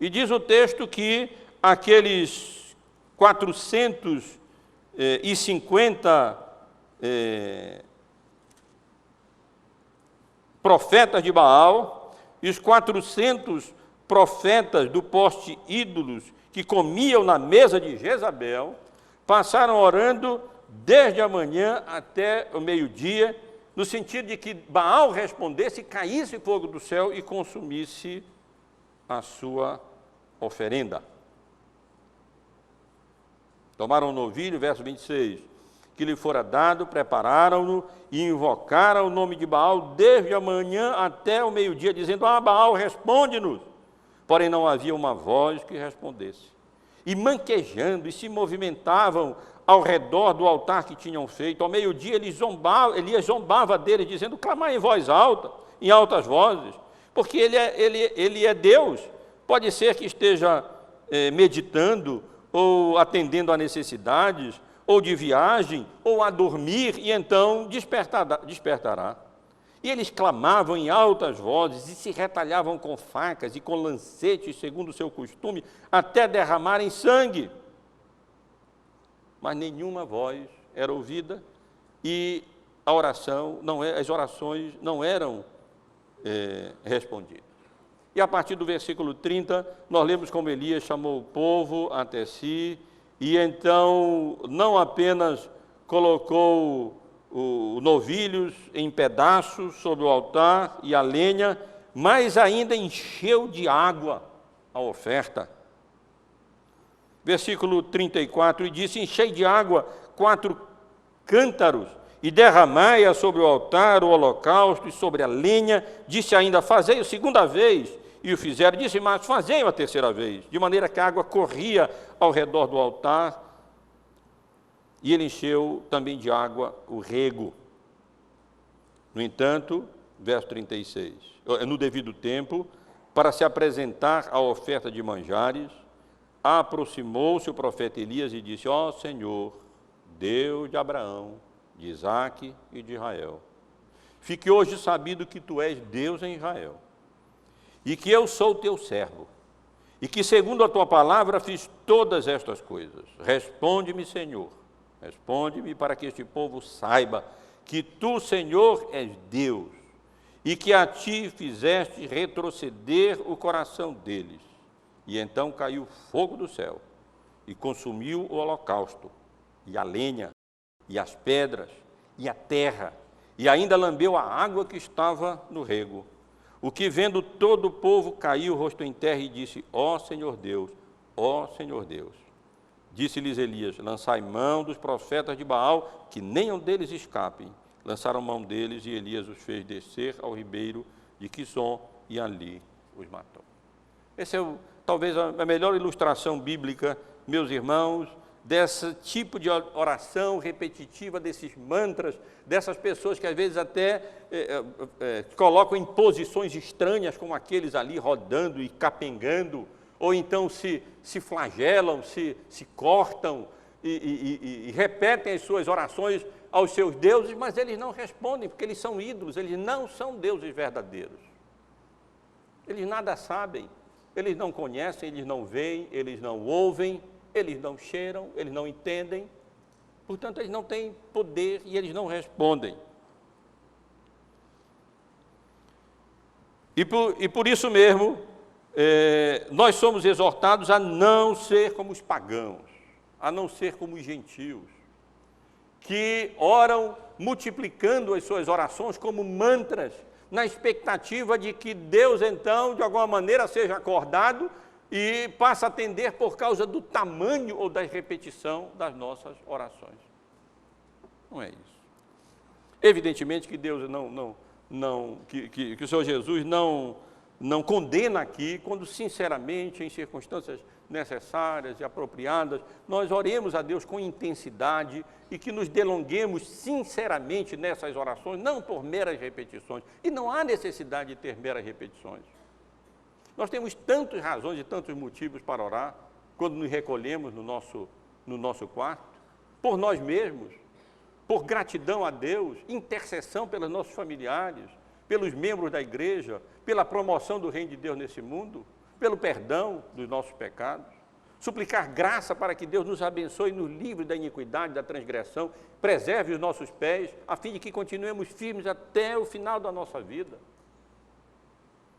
E diz o texto que aqueles 450 profetas de Baal e os 400 profetas do poste ídolos que comiam na mesa de Jezabel, passaram orando desde a manhã até o meio-dia, no sentido de que Baal respondesse, caísse fogo do céu e consumisse a sua oferenda. Tomaram um novilho, verso 26, que lhe fora dado, prepararam-no e invocaram o nome de Baal desde a manhã até o meio-dia, dizendo: Baal, responde-nos. Porém não havia uma voz que respondesse. E manquejando, e se movimentavam ao redor do altar que tinham feito. Ao meio-dia Elias zombava dele, dizendo: clamai em voz alta, em altas vozes, porque ele é Deus. Pode ser que esteja meditando, ou atendendo a necessidades, ou de viagem, ou a dormir, e então despertará. E eles clamavam em altas vozes, e se retalhavam com facas e com lancetes, segundo o seu costume, até derramarem sangue. Mas nenhuma voz era ouvida, e as orações não eram respondidas. E a partir do versículo 30, nós lemos como Elias chamou o povo até si, e então não apenas colocou os novilhos em pedaços sobre o altar e a lenha, mas ainda encheu de água a oferta. Versículo 34, e disse: enchei de água 4 cântaros, e derramai-a sobre o altar, o holocausto, e sobre a lenha. Disse ainda: fazei a segunda vez, e o fizeram. Disse mais: fazei a terceira vez, de maneira que a água corria ao redor do altar, e ele encheu também de água o rego. No entanto, verso 36, no devido tempo, para se apresentar a oferta de manjares, aproximou-se o profeta Elias e disse: ó Senhor, Deus de Abraão, de Isaque e de Israel, fique hoje sabido que tu és Deus em Israel, e que eu sou teu servo, e que segundo a tua palavra fiz todas estas coisas. Responde-me, Senhor, responde-me, para que este povo saiba que tu, Senhor, és Deus, e que a ti fizeste retroceder o coração deles. E então caiu fogo do céu, e consumiu o holocausto, e a lenha, e as pedras, e a terra, e ainda lambeu a água que estava no rego. O que, vendo todo o povo, caiu o rosto em terra e disse: ó Senhor Deus, ó Senhor Deus. Disse-lhes Elias: lançai mão dos profetas de Baal, que nenhum deles escapem. Lançaram mão deles, e Elias os fez descer ao ribeiro de Quizon, e ali os matou. Essa é talvez a melhor ilustração bíblica, meus irmãos, desse tipo de oração repetitiva, desses mantras, dessas pessoas que às vezes até colocam em posições estranhas, como aqueles ali rodando e capengando, ou então se flagelam, se cortam e repetem as suas orações aos seus deuses, mas eles não respondem, porque eles são ídolos, eles não são deuses verdadeiros. Eles nada sabem, eles não conhecem, eles não veem, eles não ouvem, eles não cheiram, eles não entendem, portanto, eles não têm poder e eles não respondem. E por isso mesmo, nós somos exortados a não ser como os pagãos, a não ser como os gentios, que oram multiplicando as suas orações como mantras, na expectativa de que Deus, então, de alguma maneira, seja acordado e passe a atender por causa do tamanho ou da repetição das nossas orações. Não é isso. Evidentemente que Deus que o Senhor Jesus não condena aqui, quando sinceramente, em circunstâncias necessárias e apropriadas, nós oremos a Deus com intensidade e que nos delonguemos sinceramente nessas orações, não por meras repetições. E não há necessidade de ter meras repetições. Nós temos tantas razões e tantos motivos para orar, quando nos recolhemos no nosso quarto, por nós mesmos, por gratidão a Deus, intercessão pelos nossos familiares, pelos membros da igreja, pela promoção do reino de Deus nesse mundo, pelo perdão dos nossos pecados, suplicar graça para que Deus nos abençoe, nos livre da iniquidade, da transgressão, preserve os nossos pés, a fim de que continuemos firmes até o final da nossa vida.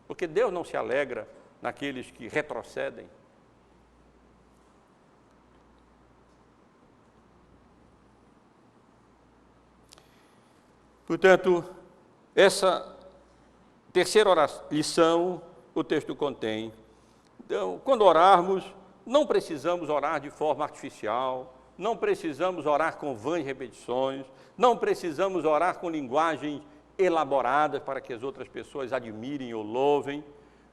Porque Deus não se alegra naqueles que retrocedem. Portanto, essa terceira lição o texto contém. Então, quando orarmos, não precisamos orar de forma artificial, não precisamos orar com vãs repetições, não precisamos orar com linguagens elaboradas para que as outras pessoas admirem ou louvem.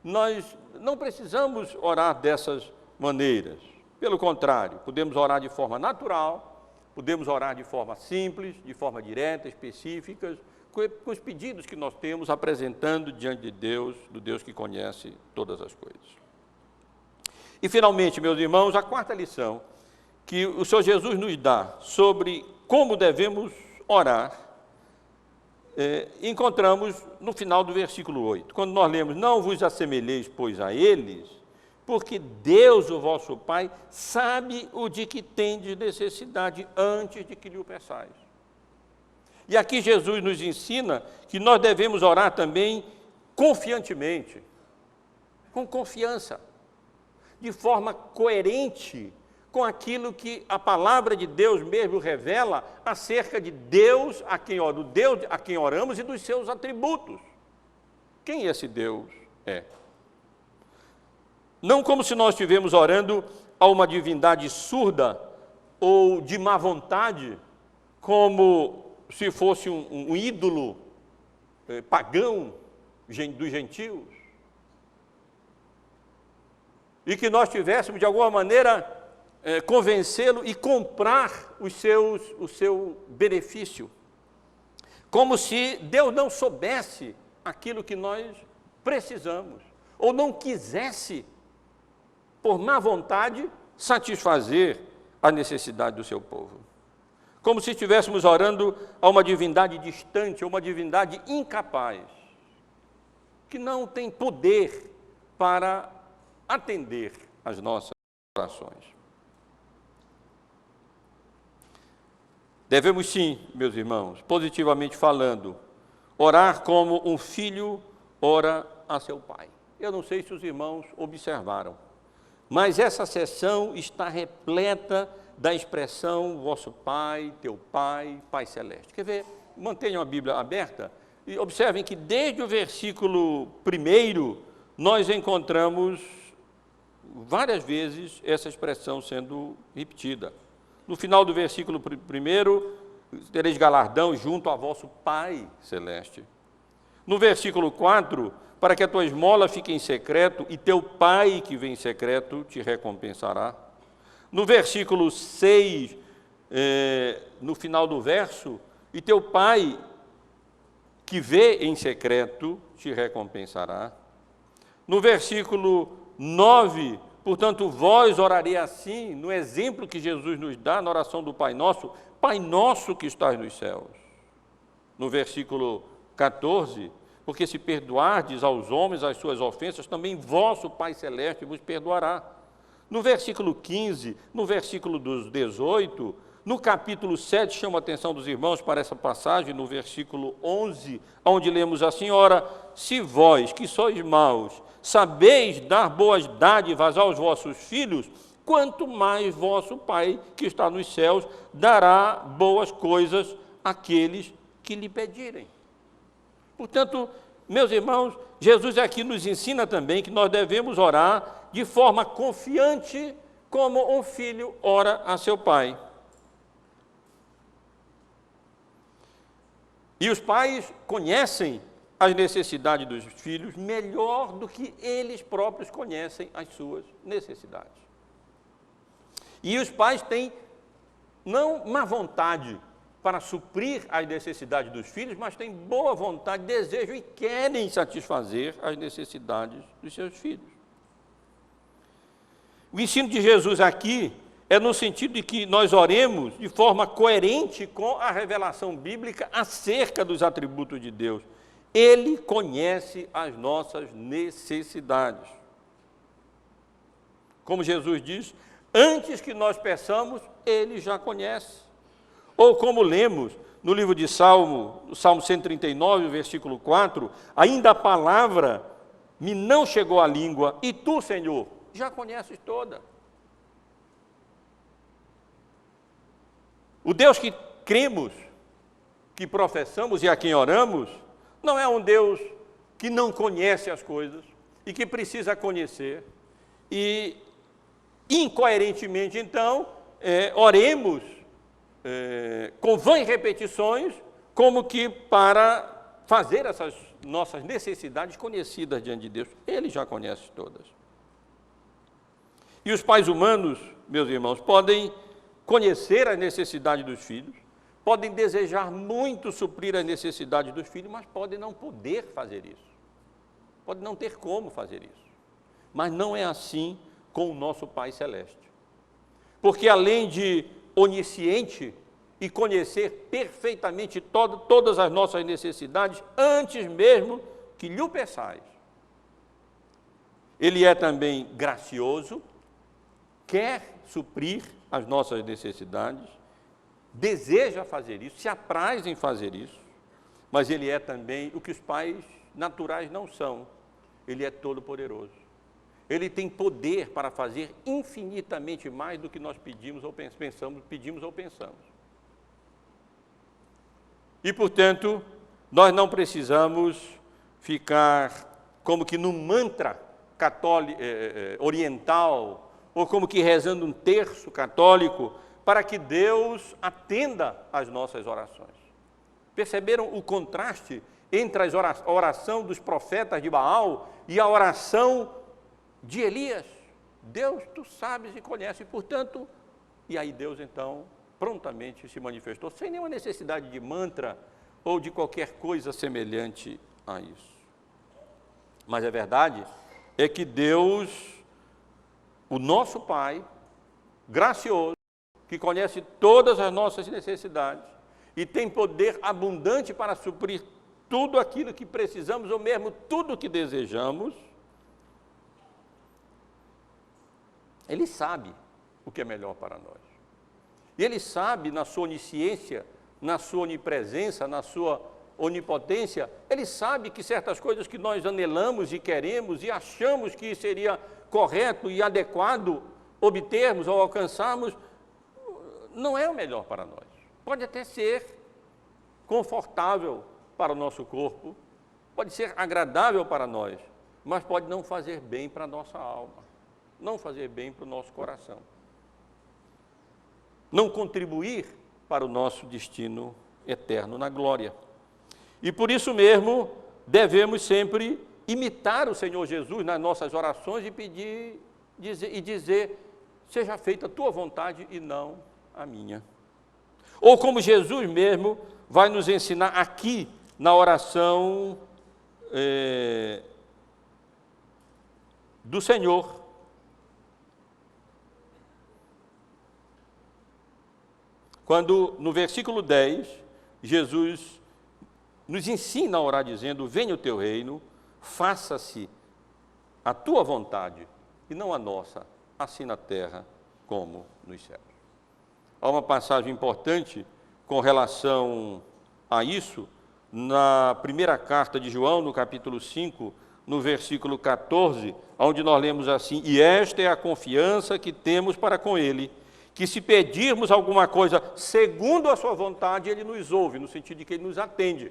Nós não precisamos orar dessas maneiras. Pelo contrário, podemos orar de forma natural, podemos orar de forma simples, de forma direta, específica, com os pedidos que nós temos, apresentando diante de Deus, do Deus que conhece todas as coisas. E, finalmente, meus irmãos, a quarta lição que o Senhor Jesus nos dá sobre como devemos orar, encontramos no final do versículo 8, quando nós lemos: não vos assemelheis, pois, a eles, porque Deus, o vosso Pai, sabe o de que tendes necessidade antes de que lhe o peçais. E aqui Jesus nos ensina que nós devemos orar também confiantemente, com confiança, de forma coerente com aquilo que a palavra de Deus mesmo revela acerca de Deus a quem oramos e dos seus atributos. Quem esse Deus é? Não como se nós estivéssemos orando a uma divindade surda ou de má vontade, como se fosse um ídolo pagão dos gentios, e que nós tivéssemos, de alguma maneira, convencê-lo e comprar o seu benefício, como se Deus não soubesse aquilo que nós precisamos, ou não quisesse, por má vontade, satisfazer a necessidade do seu povo. Como se estivéssemos orando a uma divindade distante, a uma divindade incapaz, que não tem poder para atender às nossas orações. Devemos sim, meus irmãos, positivamente falando, orar como um filho ora a seu pai. Eu não sei se os irmãos observaram, mas essa sessão está repleta da expressão vosso Pai, teu Pai, Pai Celeste. Quer ver? Mantenham a Bíblia aberta e observem que desde o versículo 1 nós encontramos várias vezes essa expressão sendo repetida. No final do versículo 1, tereis galardão junto a vosso Pai Celeste. No versículo 4, para que a tua esmola fique em secreto, e teu Pai que vem em secreto te recompensará. No versículo 6, no final do verso, e teu Pai que vê em secreto te recompensará. No versículo 9, portanto, vós orarei assim, no exemplo que Jesus nos dá na oração do Pai Nosso que estás nos céus. No versículo 14, porque se perdoardes aos homens as suas ofensas, também vosso Pai Celeste vos perdoará. No versículo 15, no versículo 18, no capítulo 7, chamo a atenção dos irmãos para essa passagem, no versículo 11, onde lemos assim: ora, se vós, que sois maus, sabeis dar boas dádivas aos vossos filhos, quanto mais vosso Pai, que está nos céus, dará boas coisas àqueles que lhe pedirem. Portanto, meus irmãos, Jesus aqui nos ensina também que nós devemos orar de forma confiante, como um filho ora a seu pai. E os pais conhecem as necessidades dos filhos melhor do que eles próprios conhecem as suas necessidades. E os pais têm não má vontade para suprir as necessidades dos filhos, mas têm boa vontade, desejo e querem satisfazer as necessidades dos seus filhos. O ensino de Jesus aqui é no sentido de que nós oremos de forma coerente com a revelação bíblica acerca dos atributos de Deus. Ele conhece as nossas necessidades. Como Jesus diz, antes que nós peçamos, Ele já conhece. Ou como lemos no livro de Salmo 139, versículo 4, ainda a palavra me não chegou à língua, e tu, Senhor, já conheces toda. O Deus que cremos, que professamos e a quem oramos, não é um Deus que não conhece as coisas e que precisa conhecer. E, incoerentemente, então, oremos com vãs repetições, como que para fazer essas nossas necessidades conhecidas diante de Deus. Ele já conhece todas. E os pais humanos, meus irmãos, podem conhecer a necessidade dos filhos, podem desejar muito suprir a necessidade dos filhos, mas podem não poder fazer isso. Podem não ter como fazer isso. Mas não é assim com o nosso Pai Celeste. Porque além de onisciente e conhecer perfeitamente todas as nossas necessidades, antes mesmo que lhe o peçais, Ele é também gracioso, quer suprir as nossas necessidades, deseja fazer isso, se apraz em fazer isso, mas Ele é também o que os pais naturais não são. Ele é todo-poderoso. Ele tem poder para fazer infinitamente mais do que nós pedimos ou pensamos. E, portanto, nós não precisamos ficar como que num mantra católico, oriental, ou como que rezando um terço católico, para que Deus atenda às nossas orações. Perceberam o contraste entre a oração dos profetas de Baal e a oração de Elias? Deus, tu sabes e conheces, portanto, e aí Deus então prontamente se manifestou, sem nenhuma necessidade de mantra ou de qualquer coisa semelhante a isso. Mas a verdade é que Deus, o nosso Pai, gracioso, que conhece todas as nossas necessidades e tem poder abundante para suprir tudo aquilo que precisamos, ou mesmo tudo o que desejamos, Ele sabe o que é melhor para nós. E Ele sabe, na sua onisciência, na sua onipresença, na sua onipotência, Ele sabe que certas coisas que nós anelamos e queremos e achamos que seria correto e adequado obtermos ou alcançarmos, não é o melhor para nós. Pode até ser confortável para o nosso corpo, pode ser agradável para nós, mas pode não fazer bem para a nossa alma, não fazer bem para o nosso coração, não contribuir para o nosso destino eterno na glória. E por isso mesmo, devemos sempre imitar o Senhor Jesus nas nossas orações e dizer, seja feita a tua vontade e não a minha. Ou como Jesus mesmo vai nos ensinar aqui na oração do Senhor. Quando no versículo 10, Jesus nos ensina a orar dizendo, venha o teu reino, faça-se a tua vontade e não a nossa, assim na terra como nos céus. Há uma passagem importante com relação a isso, na primeira carta de João, no capítulo 5, no versículo 14, onde nós lemos assim, e esta é a confiança que temos para com Ele, que se pedirmos alguma coisa segundo a sua vontade, Ele nos ouve, no sentido de que Ele nos atende.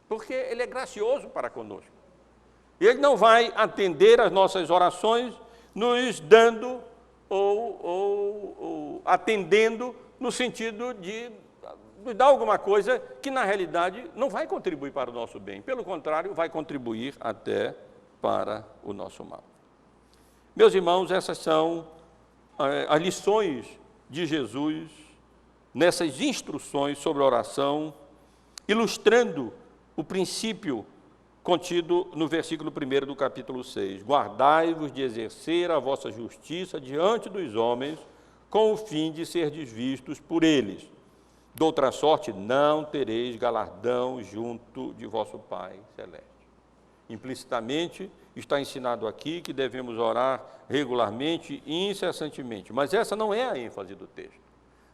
Porque Ele é gracioso para conosco. Ele não vai atender as nossas orações nos dando ou atendendo no sentido de nos dar alguma coisa que, na realidade, não vai contribuir para o nosso bem. Pelo contrário, vai contribuir até para o nosso mal. Meus irmãos, essas são as lições de Jesus nessas instruções sobre a oração, ilustrando o princípio contido no versículo 1 do capítulo 6. Guardai-vos de exercer a vossa justiça diante dos homens, com o fim de serdes vistos por eles. De outra sorte, não tereis galardão junto de vosso Pai Celeste. Implicitamente, está ensinado aqui que devemos orar regularmente e incessantemente, mas essa não é a ênfase do texto.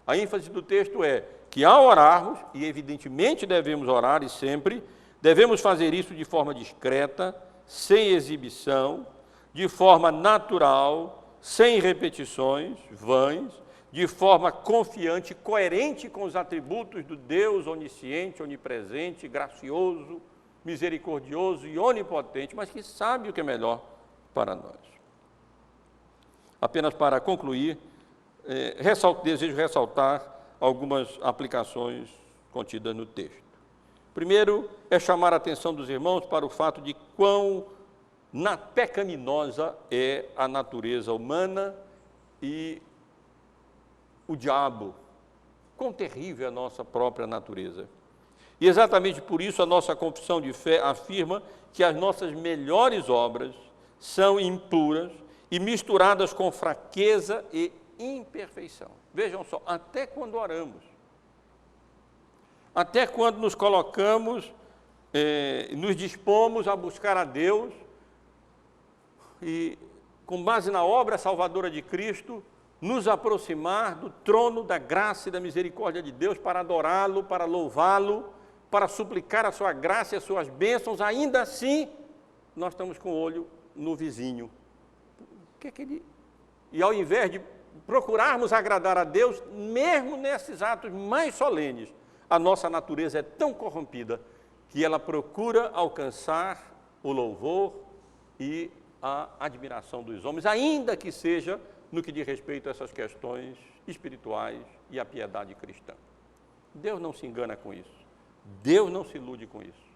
A ênfase do texto é que ao orarmos, e evidentemente devemos orar e sempre, devemos fazer isso de forma discreta, sem exibição, de forma natural, sem repetições vãs, de forma confiante, coerente com os atributos do Deus onisciente, onipresente, gracioso, misericordioso e onipotente, mas que sabe o que é melhor para nós. Apenas para concluir, desejo ressaltar algumas aplicações contidas no texto. Primeiro, é chamar a atenção dos irmãos para o fato de quão pecaminosa é a natureza humana e o diabo, quão terrível é a nossa própria natureza. E exatamente por isso a nossa confissão de fé afirma que as nossas melhores obras são impuras e misturadas com fraqueza e imperfeição. Vejam só, até quando oramos, até quando nos colocamos, nos dispomos a buscar a Deus e, com base na obra salvadora de Cristo, nos aproximar do trono da graça e da misericórdia de Deus para adorá-lo, para louvá-lo, para suplicar a sua graça e as suas bênçãos, ainda assim, nós estamos com o olho no vizinho. E ao invés de procurarmos agradar a Deus, mesmo nesses atos mais solenes, a nossa natureza é tão corrompida que ela procura alcançar o louvor e a admiração dos homens, ainda que seja no que diz respeito a essas questões espirituais e a piedade cristã. Deus não se engana com isso. Deus não se ilude com isso.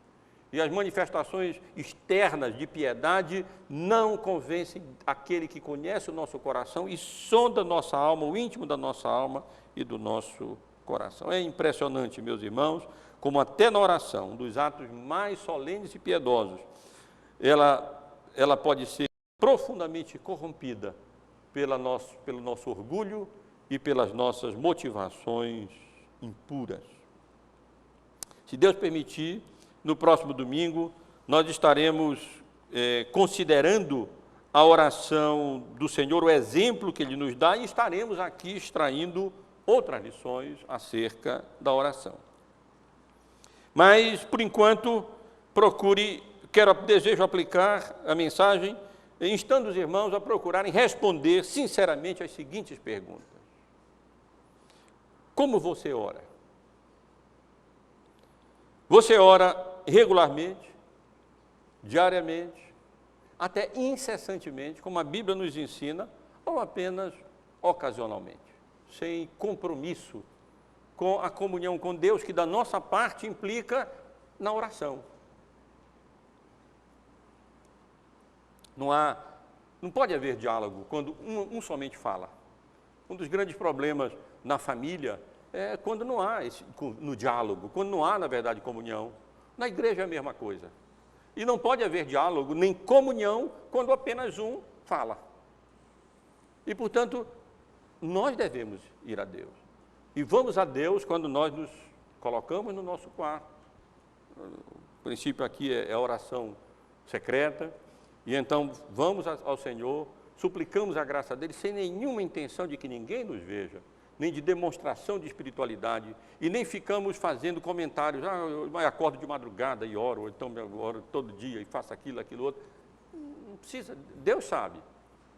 E as manifestações externas de piedade não convencem aquele que conhece o nosso coração e sonda nossa alma, o íntimo da nossa alma e do nosso coração. É impressionante, meus irmãos, como até na oração, um dos atos mais solenes e piedosos, ela pode ser profundamente corrompida pelo nosso orgulho e pelas nossas motivações impuras. Se Deus permitir, no próximo domingo, nós estaremos considerando a oração do Senhor, o exemplo que Ele nos dá, e estaremos aqui extraindo outras lições acerca da oração. Mas, por enquanto, desejo aplicar a mensagem, instando os irmãos a procurarem responder sinceramente as seguintes perguntas. Como você ora? Você ora regularmente, diariamente, até incessantemente, como a Bíblia nos ensina, ou apenas ocasionalmente, sem compromisso com a comunhão com Deus, que da nossa parte implica na oração. Não pode haver diálogo quando um somente fala. Um dos grandes problemas na família é quando não há no diálogo, quando não há, na verdade, comunhão. Na igreja é a mesma coisa. E não pode haver diálogo nem comunhão quando apenas um fala. E, portanto, nós devemos ir a Deus. E vamos a Deus quando nós nos colocamos no nosso quarto. O princípio aqui é a oração secreta. E então vamos ao Senhor, suplicamos a graça dEle sem nenhuma intenção de que ninguém nos veja, nem de demonstração de espiritualidade, e nem ficamos fazendo comentários, eu acordo de madrugada e oro, ou então eu oro todo dia e faço aquilo, outro. Não precisa, Deus sabe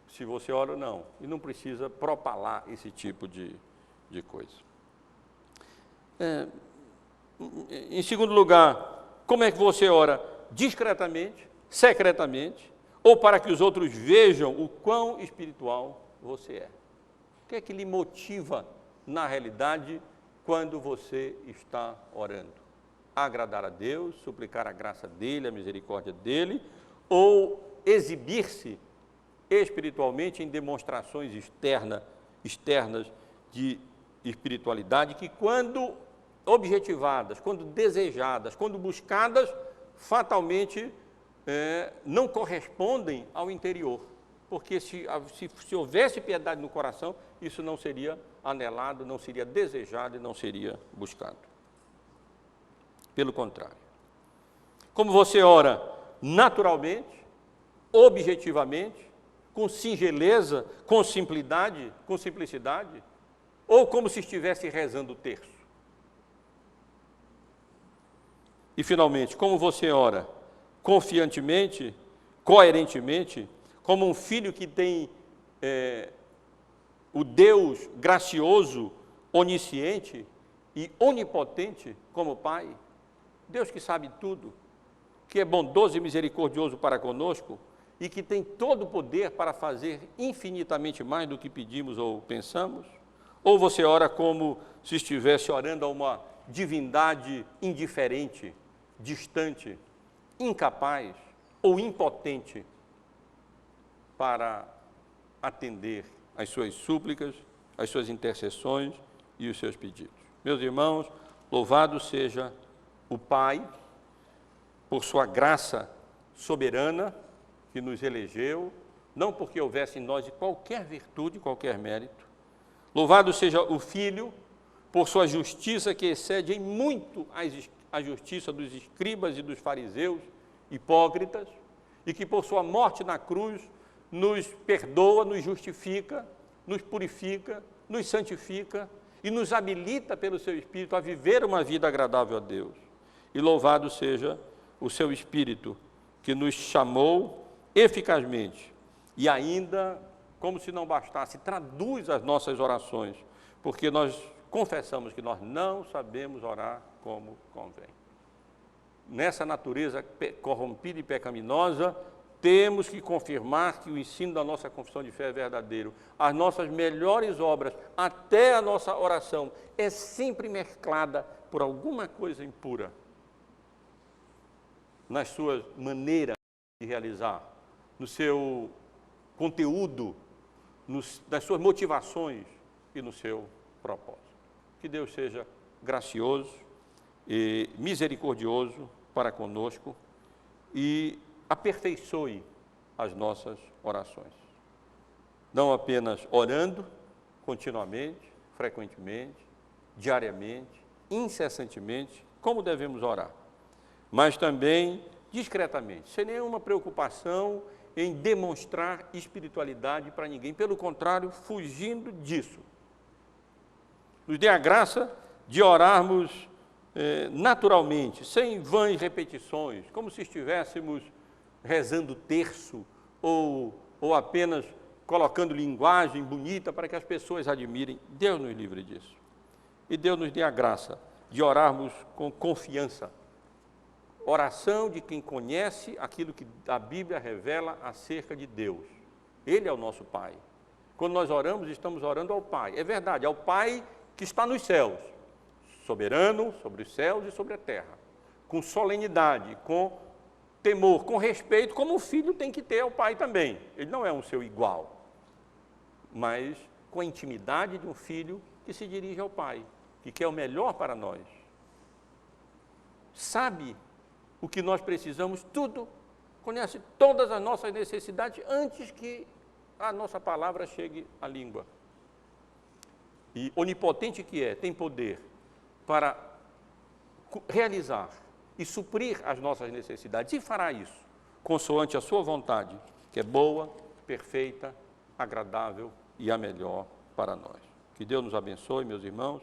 se você ora ou não, e não precisa propalar esse tipo de coisa. Em segundo lugar, como é que você ora? Discretamente, secretamente, ou para que os outros vejam o quão espiritual você é. O que é que lhe motiva, na realidade, quando você está orando? Agradar a Deus, suplicar a graça dEle, a misericórdia dEle, ou exibir-se espiritualmente em demonstrações externas de espiritualidade, que quando objetivadas, quando desejadas, quando buscadas, fatalmente não correspondem ao interior. Porque se houvesse piedade no coração, isso não seria anelado, não seria desejado e não seria buscado. Pelo contrário. Como você ora naturalmente, objetivamente, com singeleza, com simplicidade, ou como se estivesse rezando o terço. E, finalmente, como você ora? Confiantemente, coerentemente, como um filho que tem o Deus gracioso, onisciente e onipotente como Pai, Deus que sabe tudo, que é bondoso e misericordioso para conosco e que tem todo o poder para fazer infinitamente mais do que pedimos ou pensamos. Ou você ora como se estivesse orando a uma divindade indiferente, distante, incapaz ou impotente para atender às suas súplicas, às suas intercessões e os seus pedidos. Meus irmãos, louvado seja o Pai por sua graça soberana que nos elegeu, não porque houvesse em nós qualquer virtude, qualquer mérito. Louvado seja o Filho por sua justiça que excede em muito a justiça dos escribas e dos fariseus hipócritas, e que por sua morte na cruz nos perdoa, nos justifica, nos purifica, nos santifica e nos habilita pelo seu Espírito a viver uma vida agradável a Deus. E louvado seja o seu Espírito, que nos chamou eficazmente e ainda, como se não bastasse, traduz as nossas orações, porque nós confessamos que nós não sabemos orar como convém. Nessa natureza corrompida e pecaminosa, temos que confirmar que o ensino da nossa confissão de fé é verdadeiro. As nossas melhores obras, até a nossa oração, é sempre mesclada por alguma coisa impura nas suas maneiras de realizar, no seu conteúdo, nas suas motivações e no seu propósito. Que Deus seja gracioso e misericordioso para conosco e aperfeiçoe as nossas orações. Não apenas orando continuamente, frequentemente, diariamente, incessantemente, como devemos orar, mas também discretamente, sem nenhuma preocupação em demonstrar espiritualidade para ninguém, pelo contrário, fugindo disso. Nos dê a graça de orarmos naturalmente, sem vãs repetições, como se estivéssemos rezando terço ou apenas colocando linguagem bonita para que as pessoas admirem. Deus nos livre disso. E Deus nos dê a graça de orarmos com confiança. Oração de quem conhece aquilo que a Bíblia revela acerca de Deus. Ele é o nosso Pai. Quando nós oramos, estamos orando ao Pai. É verdade, ao Pai que está nos céus, soberano sobre os céus e sobre a terra, com solenidade, com temor, com respeito, como o filho tem que ter ao pai também. Ele não é um seu igual, mas com a intimidade de um filho que se dirige ao pai, que quer o melhor para nós. Sabe o que nós precisamos, tudo, conhece todas as nossas necessidades antes que a nossa palavra chegue à língua. E onipotente que é, tem poder para realizar e suprir as nossas necessidades, e fará isso, consoante a sua vontade, que é boa, perfeita, agradável e a melhor para nós. Que Deus nos abençoe, meus irmãos.